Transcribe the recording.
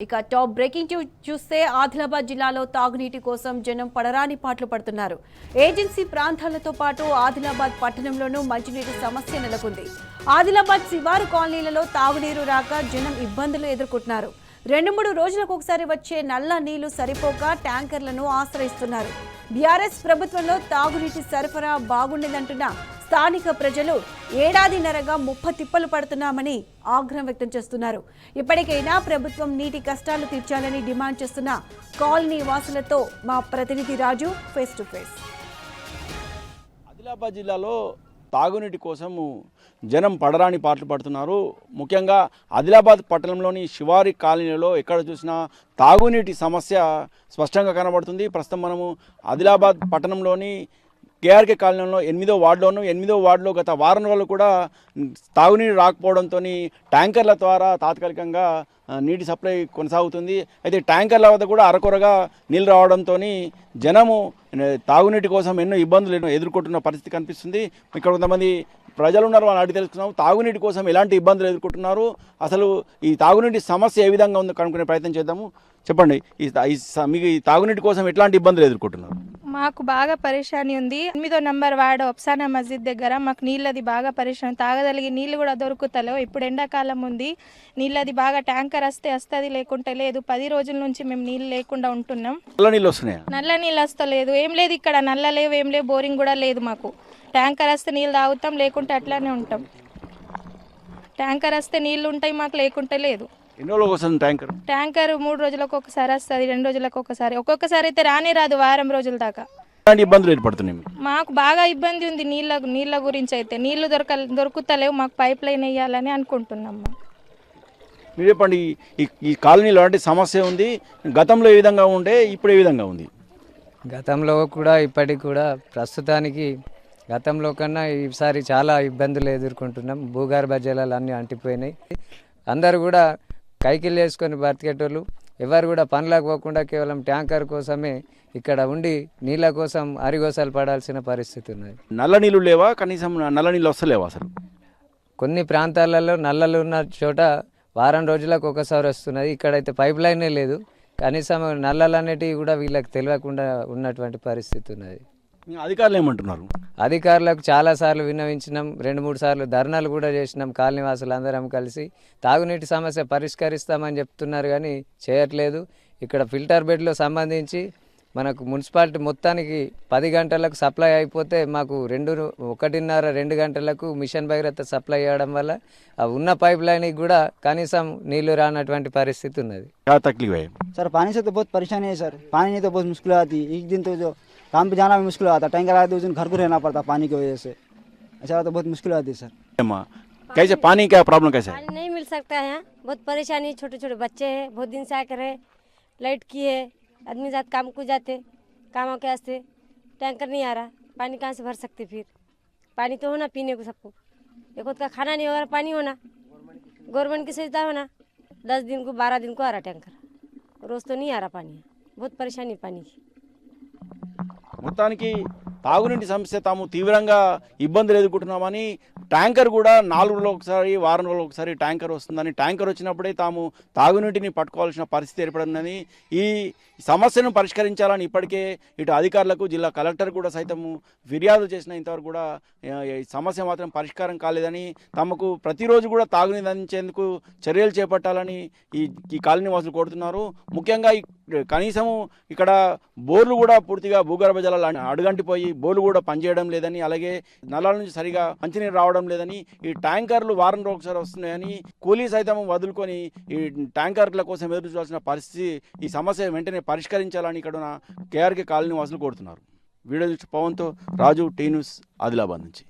ఇక top breaking చూస్తే ఆదిలాబాద్ జిల్లాలో తాగునీటి కోసం జనం పడరాని పాట్లు పడుతున్నారు. ఏజెన్సీ ప్రాంతాలతో పాటు ఆదిలాబాద్ పట్టణంలోనూ మంచినీటి సమస్య నెలకొంది. ఆదిలాబాద్ శివారు కాలనీలలో తాగునీరు రాక జనం ఇబ్బందులు ఎదుర్కొంటున్నారు. 2-3 రోజులకు ఒకసారి వచ్చే నల్ల నీళ్లు సరిపోక ట్యాంకర్లను ఆశ్రయిస్తున్నారు. బీఆర్ఎస్ ప్రభుత్వంలో తాగునీటి సరఫరా బాగుండేదంటున్న స్థానిక ప్రజలు ఏడాదిన్నరగా తిప్పలు పడుతున్నామని ఆగ్రహం వ్యక్తం చేస్తున్నారు. ఇప్పటికైనా ప్రభుత్వం నీటి కష్టాలు తీర్చాలని డిమాండ్ చేస్తున్న కాలనీ వాసులతో మా ప్రతినిధి రాజు ఫేస్ టు ఫేస్. ఆదిలాబాద్ జిల్లాలో తాగునీటి కోసము జనం పడరాని పాటలు పడుతున్నారు. ముఖ్యంగా ఆదిలాబాద్ పట్టణంలోని శివారి కాలనీలో ఎక్కడ చూసినా తాగునీటి సమస్య స్పష్టంగా కనబడుతుంది. ప్రస్తుతం మనము ఆదిలాబాద్ పట్టణంలోని కేఆర్కే కాలనీలో 8వ వార్డులో గత వారం రోజులు కూడా తాగునీరు రాకపోవడంతో ట్యాంకర్ల ద్వారా తాత్కాలికంగా నీటి సప్లై కొనసాగుతుంది. అయితే ట్యాంకర్ల వద్ద కూడా అరకొరగా నీళ్ళు రావడంతో జనము తాగునీటి కోసం ఎన్నో ఇబ్బందులు ఎదుర్కొంటున్న పరిస్థితి కనిపిస్తుంది. ఇక్కడ కొంతమంది ప్రజలు ఉన్నారు, వాళ్ళని అడిగి తెలుసుకున్నాము తాగునీటి కోసం ఎలాంటి ఇబ్బందులు ఎదుర్కొంటున్నారు, అసలు ఈ తాగునీటి సమస్య ఏ విధంగా ఉందో కనుక్కునే ప్రయత్నం చేద్దాము. చెప్పండి, మీకు ఈ తాగునీటి కోసం ఎట్లాంటి ఇబ్బందులు ఎదుర్కొంటున్నారు? మాకు బాగా పరేషాని ఉంది. 8వ నంబర్ వార్డు అప్సానా మస్జిద్ దగ్గర మాకు నీళ్ళది బాగా పరేషాని, తాగదలిగి నీళ్ళు కూడా దొరుకుతలేవు. ఇప్పుడు ఎండాకాలం ఉంది, నీళ్ళది బాగా ట్యాంకర్ వస్తుంది, లేకుంటే లేదు. 10 రోజుల నుంచి మేము నీళ్ళు లేకుండా ఉంటున్నాం. నల్ల నీళ్ళు వస్తున్నాయి? నల్ల నీళ్ళు వస్తలేదు, ఏం లేదు ఇక్కడ, నల్ల లేవు, ఏం లేవు, బోరింగ్ కూడా లేదు. మాకు ట్యాంకర్ వస్తే నీళ్ళు తాగుతాం, లేకుంటే అట్లానే ఉంటాం. ట్యాంకర్ వస్తే నీళ్ళు ఉంటాయి మాకు, లేకుంటే లేదు. ట్యాంకర్ 3 రోజులకు ఒకసారి వస్తుంది, 2 రోజులకు ఒకసారి, ఒక్కొక్కసారి అయితే రానే రాదు, వారం రోజుల దాకా. ఇబ్బందులు ఏర్పడుతున్నాయి మాకు బాగా ఇబ్బంది ఉంది నీళ్ళ గురించి. అయితే నీళ్లు దొరుకుతలేవు, మాకు పైప్ లైన్ వేయాలని అనుకుంటున్నాం. మీరు చెప్పండి, ఈ కాలనీలో అంటే సమస్య ఉంది, గతంలో ఏ విధంగా ఉండే, ఇప్పుడు ఏ విధంగా ఉంది? గతంలో కూడా ఇప్పటికి కూడా ప్రస్తుతానికి గతంలో కన్నా ఈసారి చాలా ఇబ్బందులు ఎదుర్కొంటున్నాం. భూగర్భ జలాలు అన్నీ అంటిపోయినాయి. అందరు కూడా కైకిలు వేసుకొని బతికేటోళ్ళు ఎవరు కూడా పనులకు పోకుండా కేవలం ట్యాంకర్ కోసమే ఇక్కడ ఉండి నీళ్ళ కోసం అరిగోసాలు పడాల్సిన పరిస్థితి ఉన్నది. నల్ల నీళ్ళు లేవా? కనీసం నల్ల నీళ్ళు వస్తలేవా? అసలు కొన్ని ప్రాంతాలలో నల్లలు ఉన్న చోట వారం రోజులకు ఒకసారి వస్తున్నది. ఇక్కడైతే పైప్ లైనే లేదు. కనీసం నల్లలు అనేటివి కూడా వీళ్ళకి తెలియకుండా ఉన్నటువంటి పరిస్థితి ఉన్నది. అధికారులు ఏమంటున్నారు? అధికారులకు చాలాసార్లు విన్నవించినాం, 2-3 సార్లు ధర్నాలు కూడా చేసినాం. కాలనీవాసులు అందరం కలిసి తాగునీటి సమస్య పరిష్కరిస్తామని చెప్తున్నారు, కానీ చేయట్లేదు. ఇక్కడ ఫిల్టర్ బెడ్లో సంబంధించి మనకు మున్సిపాలిటీ మొత్తానికి 10 గంటలకు సప్లై అయిపోతే మాకు 1:30-2 గంటలకు మిషన్ భగీరథ సప్లై చేయడం వల్ల ఆ ఉన్న పైప్ లైన్కి కూడా కనీసం నీళ్లు రానటువంటి పరిస్థితి ఉన్నది. सर पानी से तो बहुत परेशानी है सर, पानी नहीं तो बहुत मुश्किल आती है. एक दिन तो जो काम पे जाना भी मुश्किल आता, टैंकर आते उस दिन घर को रहना पड़ता पानी की वजह से. अच्छा तो बहुत मुश्किल आती है सर. कैसे पानी क्या प्रॉब्लम कैसे? पानी नहीं मिल सकता है यहाँ, बहुत परेशानी. छोटे छोटे बच्चे हैं, बहुत दिन से आकर है, लाइट की है, आदमी जात काम को जाते, काम के वास्ते टैंकर नहीं आ रहा, पानी कहाँ से भर सकते? फिर पानी तो होना पीने को सबको, एक खुद का खाना नहीं होगा, पानी होना, गवर्नमेंट की सुविधा होना. 10 दिन को 12 दिन को आ रहा टैंकर, रोज तो नहीं आ रहा पानी. बहुत परेशानी पानी की. మొత్తానికి తాగునీటి సమస్య తాము తీవ్రంగా ఇబ్బందులు ఎదుర్కొంటున్నామని, ట్యాంకర్ కూడా 4 రోజులకు ఒకసారి, వారం రోజులకు ఒకసారి ట్యాంకర్ వస్తుందని, ట్యాంకర్ వచ్చినప్పుడే తాము తాగునీటిని పట్టుకోవాల్సిన పరిస్థితి ఏర్పడిందని, ఈ సమస్యను పరిష్కరించాలని ఇప్పటికే ఇటు అధికారులకు, జిల్లా కలెక్టర్ కూడా సైతము ఫిర్యాదు చేసిన ఇంతవరకు కూడా ఈ సమస్య మాత్రం పరిష్కారం కాలేదని, తమకు ప్రతిరోజు కూడా తాగునీరు అందించేందుకు చర్యలు చేపట్టాలని ఈ కాలనీ వాసులు కోరుతున్నారు. ముఖ్యంగా కనీసము ఇక్కడ బోర్లు కూడా పూర్తిగా భూగర్భ జలాలు అడుగంటిపోయి బోర్లు కూడా పనిచేయడం లేదని, అలాగే నల్లాల నుంచి సరిగా మంచినీరు రావడం లేదని, ఈ ట్యాంకర్లు వారం రోజులు ఒకసారి వస్తున్నాయని, కూలీ సైతం వదులుకొని ఈ ట్యాంకర్ల కోసం ఎదురు చూడాల్సిన పరిస్థితి, ఈ సమస్య వెంటనే పరిష్కరించాలని ఇక్కడ ఉన్న కేఆర్కే కాలనీ వాసులు కోరుతున్నారు. వీడియో పవన్తో రాజు, టీ న్యూస్, ఆదిలాబాద్ నుంచి.